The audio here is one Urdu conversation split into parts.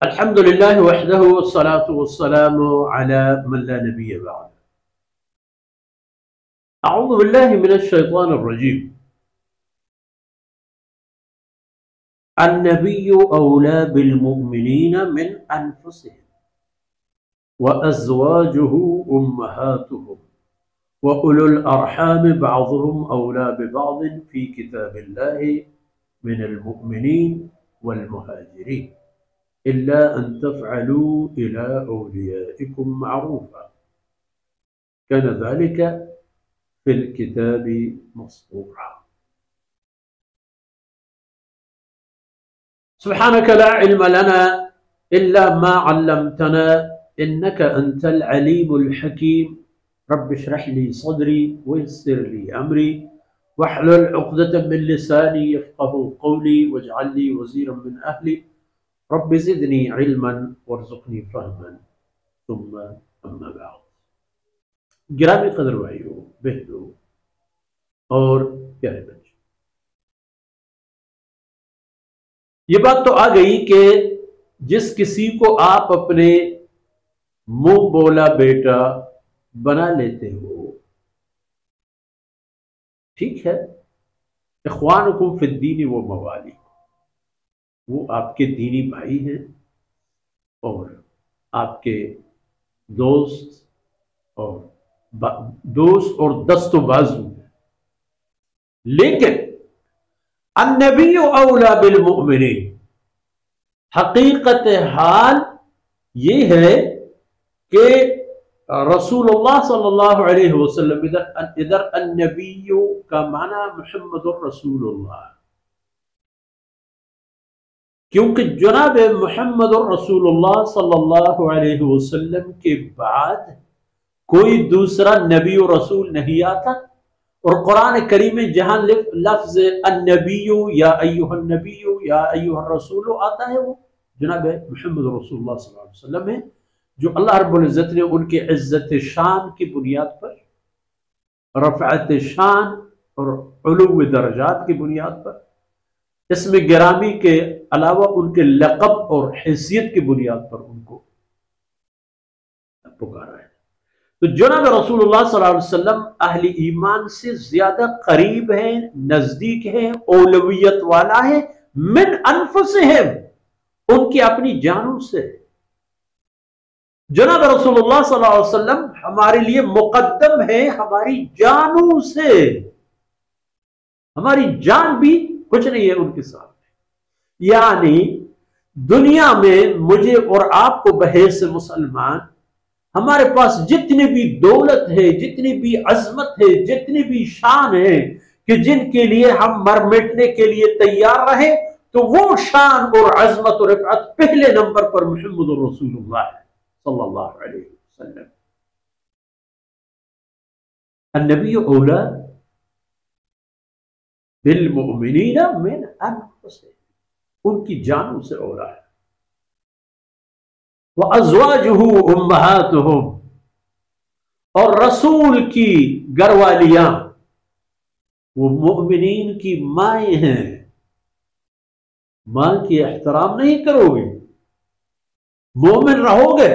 الحمد لله وحده والصلاة والسلام على من لا نبي بعد. أعوذ بالله من الشيطان الرجيم. النبي أولى بالمؤمنين من أنفسهم وأزواجه أمهاتهم وأولو الأرحام بعضهم أولى ببعض في كتاب الله من المؤمنين والمهاجرين إلا أن تفعلوا إلى أوليائكم معروفا كان ذلك في الكتاب مسطورا. سبحانك لا علم لنا إلا ما علمتنا إنك أنت العليم الحكيم. رب اشرح لي صدري ويسر لي أمري واحلل عقدة من لساني يفقه قولي واجعل لي وزيرا من أهلي رب زدني علما وارزقني فهما ثم أما بعد. گرامی قدر بھائیو بہنوں اور پیارے بچے، یہ بات تو آ گئی کہ جس کسی کو آپ اپنے منہ بولا بیٹا بنا لیتے ہو، ٹھیک ہے، اخوانکم فی الدین و موالی، وہ آپ کے دینی بھائی ہیں اور آپ کے دوست اور دست و بازو ہیں، لیکن النبی اولا بالمؤمنین، حقیقت حال یہ ہے کہ رسول اللہ صلی اللہ علیہ وسلم، ادھر النبی کا معنی محمد الرسول اللہ، کیونکہ جناب محمد الرسول اللہ صلی اللہ علیہ وسلم کے بعد کوئی دوسرا نبی و رسول نہیں آتا، اور قرآن کریم میں جہاں لفظ النبی یا ایھا النبی یا ایھا الرسول آتا ہے وہ جناب محمد رسول اللہ صلی اللہ علیہ وسلم ہے، جو اللہ رب العزت نے ان کے عزت شان کی بنیاد پر، رفعت شان اور علو درجات کی بنیاد پر، اسم گرامی کے علاوہ ان کے لقب اور حیثیت کی بنیاد پر ان کو پکارا ہے۔ تو جناب رسول اللہ صلی اللہ علیہ وسلم اہل ایمان سے زیادہ قریب ہے، نزدیک ہے، اولویت والا ہے، من انفسہم، ان کی اپنی جانوں سے۔ جناب رسول اللہ صلی اللہ علیہ وسلم ہمارے لیے مقدم ہے ہماری جانوں سے، ہماری جان بھی کچھ نہیں ہے ان کے سامنے۔ یعنی دنیا میں مجھے اور آپ کو بحیث مسلمان، ہمارے پاس جتنی بھی دولت ہے، جتنی بھی عظمت ہے، جتنی بھی شان ہے کہ جن کے لیے ہم مر مٹنے کے لیے تیار رہے، تو وہ شان اور عظمت اور رفعت پہلے نمبر پر محمد رسول اللہ ہے صلی اللہ علیہ وسلم۔ النبی اولا بالمؤمنین من انفسہم، ان کی جانوں سے اولا ہے۔ وَأَزْوَاجُهُ أُمَّهَاتُهُمْ، اور رسول کی گھروالیاں وہ مومنین کی مائیں ہیں۔ ماں کی احترام نہیں کرو گے، مومن رہو گے،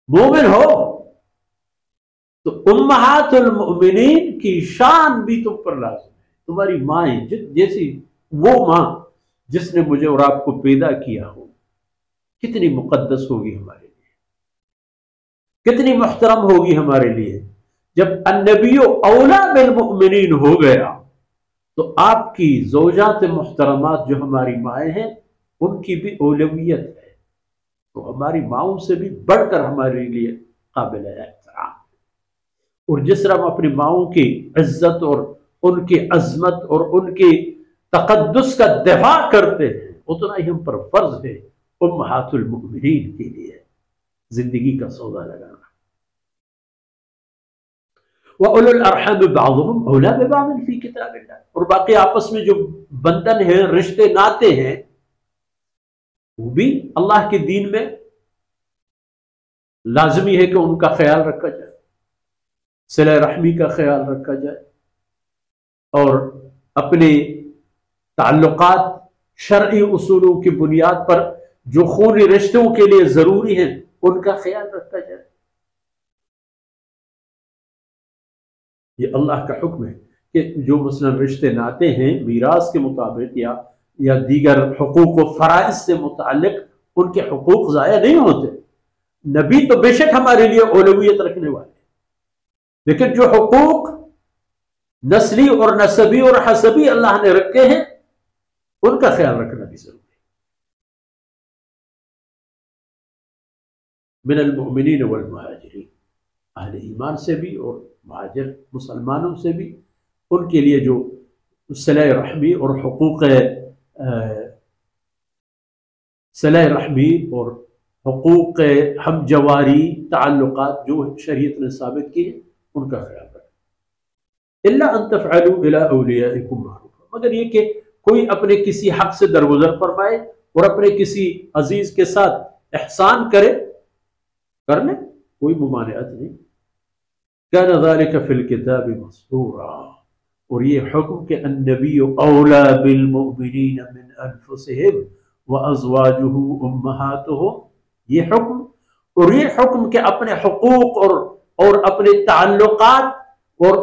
مومن ہو تو امہات المؤمنین کی شان بھی تم پر لازم ہے۔ تمہاری مائیں، جیسی وہ ماں جس نے مجھے اور آپ کو پیدا کیا ہو، کتنی مقدس ہوگی ہمارے لیے، کتنی محترم ہوگی ہمارے لیے۔ جب النبی اولا بالمؤمنین ہو گیا تو آپ کی زوجات محترمات جو ہماری مائیں ہیں ان کی بھی اولویت ہے، تو ہماری ماؤں سے بھی بڑھ کر ہمارے لیے قابل احترام۔ اور جس طرح ہم اپنی ماؤں کی عزت اور ان کی عظمت اور ان کی تقدس کا دفاع کرتے ہیں، اتنا ہی ہم پر فرض ہے امہات المؤمنین کے لیے زندگی کا سودا لگانا۔ وَأُولُو الْأَرْحَامِ بَعْضُهُمْ أَوْلَىٰ بِبَعْضٍ فِي كِتَابِ اللَّهِ، اور باقی آپس میں جو بندھن ہیں، رشتے ناتے ہیں، وہ بھی اللہ کے دین میں لازمی ہے کہ ان کا خیال رکھا جائے، صلہ رحمی کا خیال رکھا جائے، اور اپنے تعلقات شرعی اصولوں کی بنیاد پر جو خونی رشتوں کے لیے ضروری ہیں ان کا خیال رکھا جائے. یہ اللہ کا حکم ہے کہ جو مثلا رشتے ناتے ہیں میراث کے مطابق یا دیگر حقوق و فرائض سے متعلق، ان کے حقوق ضائع نہیں ہوتے. نبی تو بے شک ہمارے لیے اولویت رکھنے والے، لیکن جو حقوق نسلی اور نسبی اور حسبی اللہ نے رکھے ہیں ان کا خیال رکھنا بھی ضروری ہے. من المؤمنین والمہاجرین، اہل ایمان سے بھی اور مہاجر مسلمانوں سے بھی، ان کے لیے جو صلہ رحمی اور حقوق ہم جواری تعلقات جو شریعت نے ثابت کی ہیں ان کا خیال رکھیں. الا ان تفعلوا الى اولیائکم معروفا، مگر یہ کہ کوئی اپنے کسی حق سے درگزر فرمائے اور اپنے کسی عزیز کے ساتھ احسان کر لیں، کوئی ممانعت نہیں. كان ذلك في الكتاب مسطورا، اور یہ حکم کہ النبی اولا بالمؤمنین من انفسهم وازواجہ امہاتہم، یہ حکم، اور یہ حکم کہ اپنے حقوق اور اپنے تعلقات اور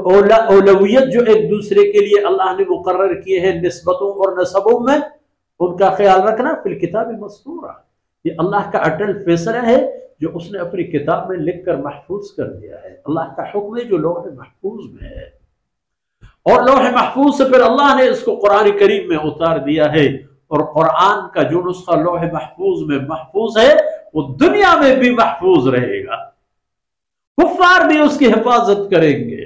اولویت جو ایک دوسرے کے لیے اللہ نے مقرر کیے ہیں نسبتوں اور نسبوں میں، ان کا خیال رکھنا. فی الکتاب مسطورا، یہ اللہ کا اٹل فیصلہ ہے جو اس نے اپنی کتاب میں لکھ کر محفوظ کر دیا ہے. اللہ کا حکم ہے جو لوح محفوظ میں ہے، اور لوح محفوظ سے پھر اللہ نے اس کو قرآن کریم میں اتار دیا ہے. اور قرآن کا جو نسخہ لوح محفوظ میں محفوظ ہے وہ دنیا میں بھی محفوظ رہے گا، کفار بھی اس کی حفاظت کریں گے.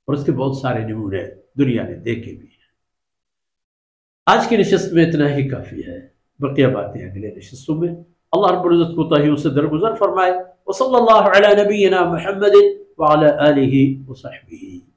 اور اس کے بہت سارے نمونے دنیا نے دیکھے بھی ہیں. آج کی نشست میں اتنا ہی کافی ہے، بقیہ باتیں اگلے نشستوں میں. اللہ رب العزت کوتاہیوں سے درگزر فرمائے. وصلی اللہ علی نبینا محمد وعلی آلہ وصحبہ.